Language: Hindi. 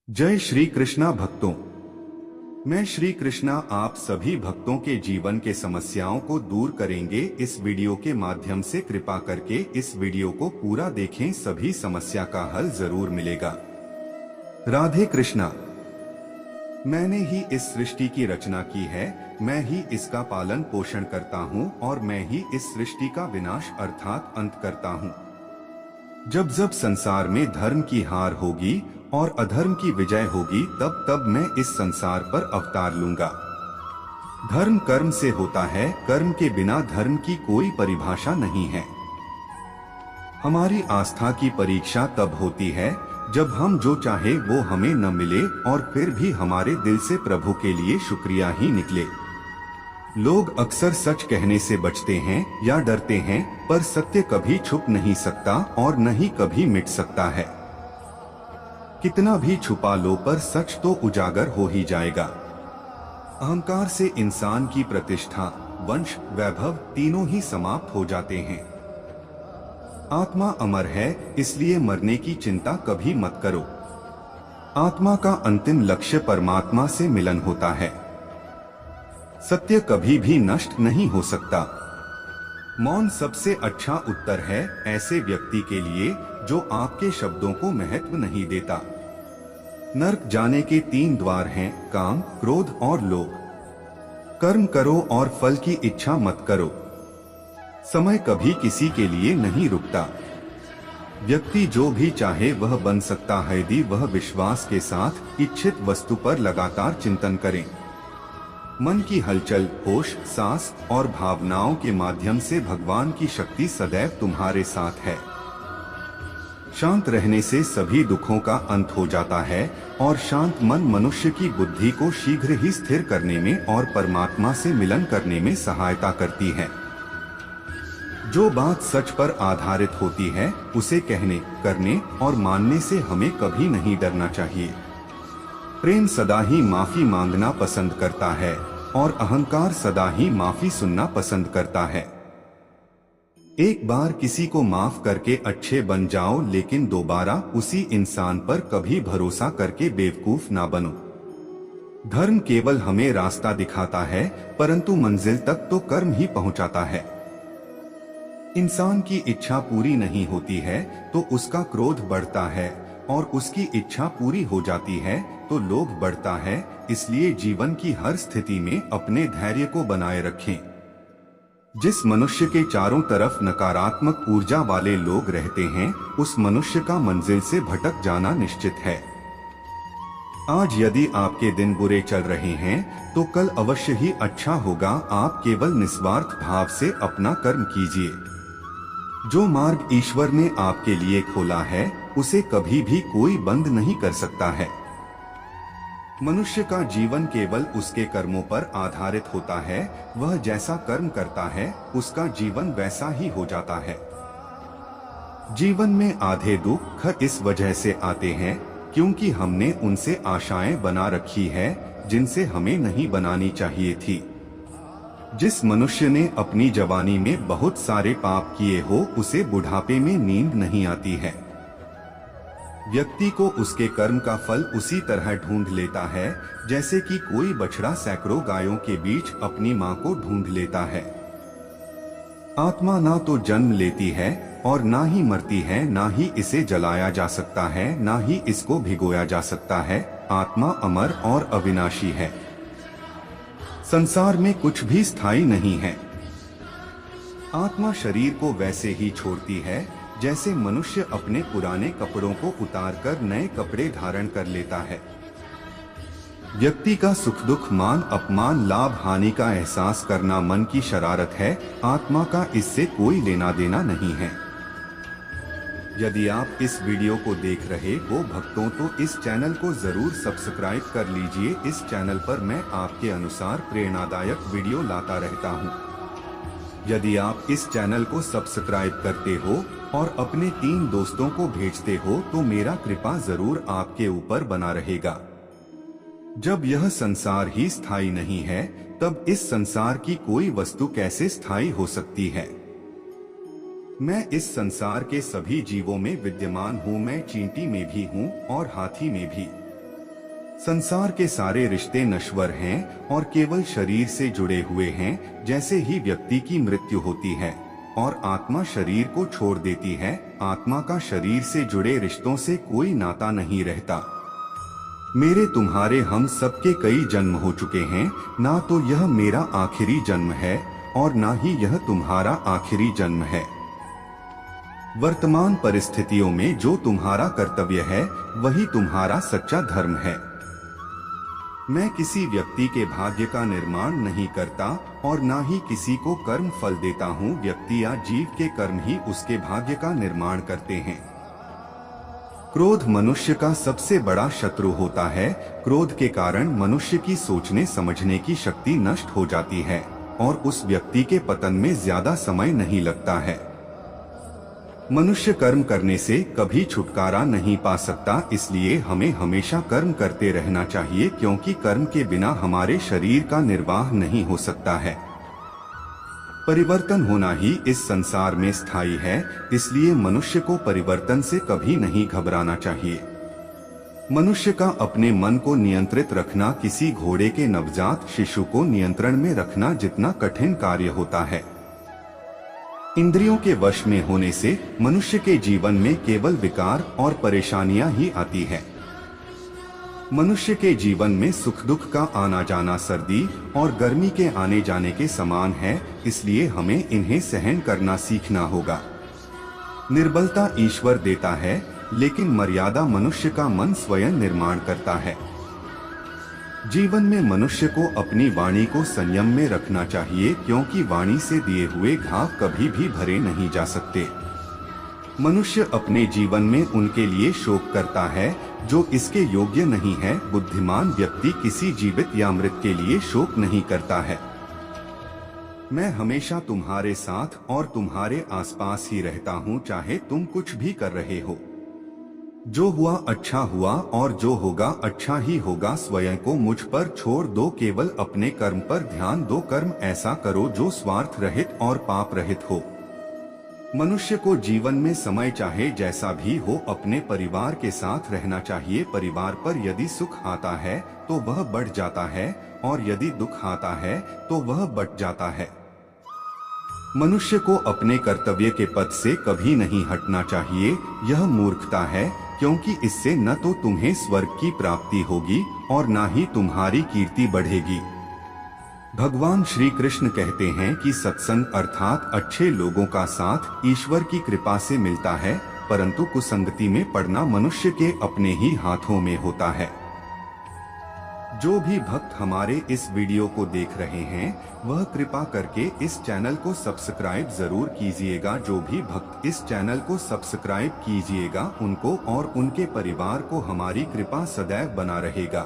जय श्री कृष्णा भक्तों। मैं श्री कृष्णा आप सभी भक्तों के जीवन के समस्याओं को दूर करेंगे इस वीडियो के माध्यम से। कृपा करके इस वीडियो को पूरा देखें, सभी समस्या का हल जरूर मिलेगा। राधे कृष्णा। मैंने ही इस सृष्टि की रचना की है, मैं ही इसका पालन पोषण करता हूँ और मैं ही इस सृष्टि का विनाश अर्थात अंत करता हूँ। जब जब संसार में धर्म की हार होगी और अधर्म की विजय होगी, तब तब मैं इस संसार पर अवतार लूंगा। धर्म कर्म से होता है, कर्म के बिना धर्म की कोई परिभाषा नहीं है। हमारी आस्था की परीक्षा तब होती है जब हम जो चाहे वो हमें न मिले और फिर भी हमारे दिल से प्रभु के लिए शुक्रिया ही निकले। लोग अक्सर सच कहने से बचते हैं या डरते हैं, पर सत्य कभी छुप नहीं सकता और न ही कभी मिट सकता है। कितना भी छुपा लो पर सच तो उजागर हो ही जाएगा। अहंकार से इंसान की प्रतिष्ठा, वंश, वैभव तीनों ही समाप्त हो जाते हैं। आत्मा अमर है, इसलिए मरने की चिंता कभी मत करो। आत्मा का अंतिम लक्ष्य परमात्मा से मिलन होता है। सत्य कभी भी नष्ट नहीं हो सकता। मौन सबसे अच्छा उत्तर है ऐसे व्यक्ति के लिए जो आपके शब्दों को महत्व नहीं देता। नरक जाने के 3 द्वार हैं, काम, क्रोध और लोभ। कर्म करो और फल की इच्छा मत करो। समय कभी किसी के लिए नहीं रुकता। व्यक्ति जो भी चाहे वह बन सकता है यदि वह विश्वास के साथ इच्छित वस्तु पर लगातार चिंतन करें। मन की हलचल, होश, सांस और भावनाओं के माध्यम से भगवान की शक्ति सदैव तुम्हारे साथ है। शांत रहने से सभी दुखों का अंत हो जाता है और शांत मन मनुष्य की बुद्धि को शीघ्र ही स्थिर करने में और परमात्मा से मिलन करने में सहायता करती है। जो बात सच पर आधारित होती है उसे कहने, करने और मानने से हमें कभी नहीं डरना चाहिए। प्रेम सदा ही माफी मांगना पसंद करता है और अहंकार सदा ही माफी सुनना पसंद करता है। एक बार किसी को माफ करके अच्छे बन जाओ, लेकिन दोबारा उसी इंसान पर कभी भरोसा करके बेवकूफ ना बनो। धर्म केवल हमें रास्ता दिखाता है, परंतु मंजिल तक तो कर्म ही पहुंचाता है। इंसान की इच्छा पूरी नहीं होती है तो उसका क्रोध बढ़ता है और उसकी इच्छा पूरी हो जाती है तो लोभ बढ़ता है। इसलिए जीवन की हर स्थिति में अपने धैर्य को बनाए रखें। जिस मनुष्य के चारों तरफ नकारात्मक ऊर्जा वाले लोग रहते हैं, उस मनुष्य का मंजिल से भटक जाना निश्चित है। आज यदि आपके दिन बुरे चल रहे हैं तो कल अवश्य ही अच्छा होगा। आप केवल निस्वार्थ भाव से अपना कर्म कीजिए। जो मार्ग ईश्वर ने आपके लिए खोला है उसे कभी भी कोई बंद नहीं कर सकता है। मनुष्य का जीवन केवल उसके कर्मों पर आधारित होता है। वह जैसा कर्म करता है उसका जीवन वैसा ही हो जाता है। जीवन में आधे दुख इस वजह से आते हैं क्योंकि हमने उनसे आशाएं बना रखी है जिनसे हमें नहीं बनानी चाहिए थी। जिस मनुष्य ने अपनी जवानी में बहुत सारे पाप किए हो उसे बुढ़ापे में नींद नहीं आती है। व्यक्ति को उसके कर्म का फल उसी तरह ढूंढ लेता है जैसे कि कोई बछड़ा सैकड़ों गायों के बीच अपनी मां को ढूंढ लेता है। आत्मा ना तो जन्म लेती है और ना ही मरती है, ना ही इसे जलाया जा सकता है, ना ही इसको भिगोया जा सकता है। आत्मा अमर और अविनाशी है। संसार में कुछ भी स्थायी नहीं है। आत्मा शरीर को वैसे ही छोड़ती है जैसे मनुष्य अपने पुराने कपड़ों को उतारकर नए कपड़े धारण कर लेता है। व्यक्ति का सुख दुख, मान अपमान, लाभ हानि का एहसास करना मन की शरारत है। आत्मा का इससे कोई लेना देना नहीं है। यदि आप इस वीडियो को देख रहे हो भक्तों तो इस चैनल को जरूर सब्सक्राइब कर लीजिए। इस चैनल पर मैं आपके अनुसार प्रेरणादायक वीडियो लाता रहता हूँ। यदि आप इस चैनल को सब्सक्राइब करते हो और अपने 3 दोस्तों को भेजते हो तो मेरा कृपा जरूर आपके ऊपर बना रहेगा। जब यह संसार ही स्थायी नहीं है तब इस संसार की कोई वस्तु कैसे स्थायी हो सकती है। मैं इस संसार के सभी जीवों में विद्यमान हूँ। मैं चींटी में भी हूँ और हाथी में भी। संसार के सारे रिश्ते नश्वर हैं और केवल शरीर से जुड़े हुए हैं। जैसे ही व्यक्ति की मृत्यु होती है और आत्मा शरीर को छोड़ देती है, आत्मा का शरीर से जुड़े रिश्तों से कोई नाता नहीं रहता। मेरे तुम्हारे हम सबके कई जन्म हो चुके हैं, ना तो यह मेरा आखिरी जन्म है और ना ही यह तुम्हारा आखिरी जन्म है। वर्तमान परिस्थितियों में जो तुम्हारा कर्तव्य है वही तुम्हारा सच्चा धर्म है। मैं किसी व्यक्ति के भाग्य का निर्माण नहीं करता और ना ही किसी को कर्म फल देता हूँ। व्यक्ति या जीव के कर्म ही उसके भाग्य का निर्माण करते हैं। क्रोध मनुष्य का सबसे बड़ा शत्रु होता है। क्रोध के कारण मनुष्य की सोचने समझने की शक्ति नष्ट हो जाती है और उस व्यक्ति के पतन में ज्यादा समय नहीं लगता है। मनुष्य कर्म करने से कभी छुटकारा नहीं पा सकता, इसलिए हमें हमेशा कर्म करते रहना चाहिए, क्योंकि कर्म के बिना हमारे शरीर का निर्वाह नहीं हो सकता है। परिवर्तन होना ही इस संसार में स्थायी है, इसलिए मनुष्य को परिवर्तन से कभी नहीं घबराना चाहिए। मनुष्य का अपने मन को नियंत्रित रखना किसी घोड़े के नवजात शिशु को नियंत्रण में रखना जितना कठिन कार्य होता है। इंद्रियों के वश में होने से मनुष्य के जीवन में केवल विकार और परेशानियां ही आती है। मनुष्य के जीवन में सुख दुख का आना जाना सर्दी और गर्मी के आने जाने के समान है, इसलिए हमें इन्हें सहन करना सीखना होगा। निर्बलता ईश्वर देता है, लेकिन मर्यादा मनुष्य का मन स्वयं निर्माण करता है। जीवन में मनुष्य को अपनी वाणी को संयम में रखना चाहिए, क्योंकि वाणी से दिए हुए घाव कभी भी भरे नहीं जा सकते। मनुष्य अपने जीवन में उनके लिए शोक करता है जो इसके योग्य नहीं है। बुद्धिमान व्यक्ति किसी जीवित या मृत के लिए शोक नहीं करता है। मैं हमेशा तुम्हारे साथ और तुम्हारे आसपास ही रहता हूँ, चाहे तुम कुछ भी कर रहे हो। जो हुआ अच्छा हुआ और जो होगा अच्छा ही होगा। स्वयं को मुझ पर छोड़ दो, केवल अपने कर्म पर ध्यान दो। कर्म ऐसा करो जो स्वार्थ रहित और पाप रहित हो। मनुष्य को जीवन में समय चाहे जैसा भी हो अपने परिवार के साथ रहना चाहिए। परिवार पर यदि सुख आता है तो वह बढ़ जाता है और यदि दुख आता है तो वह बट जाता है। मनुष्य को अपने कर्तव्य के पथ से कभी नहीं हटना चाहिए। यह मूर्खता है, क्योंकि इससे न तो तुम्हें स्वर्ग की प्राप्ति होगी और न ही तुम्हारी कीर्ति बढ़ेगी। भगवान श्री कृष्ण कहते हैं कि सत्संग अर्थात अच्छे लोगों का साथ ईश्वर की कृपा से मिलता है, परंतु कुसंगति में पड़ना मनुष्य के अपने ही हाथों में होता है। जो भी भक्त हमारे इस वीडियो को देख रहे हैं वह कृपा करके इस चैनल को सब्सक्राइब जरूर कीजिएगा। जो भी भक्त इस चैनल को सब्सक्राइब कीजिएगा उनको और उनके परिवार को हमारी कृपा सदैव बना रहेगा।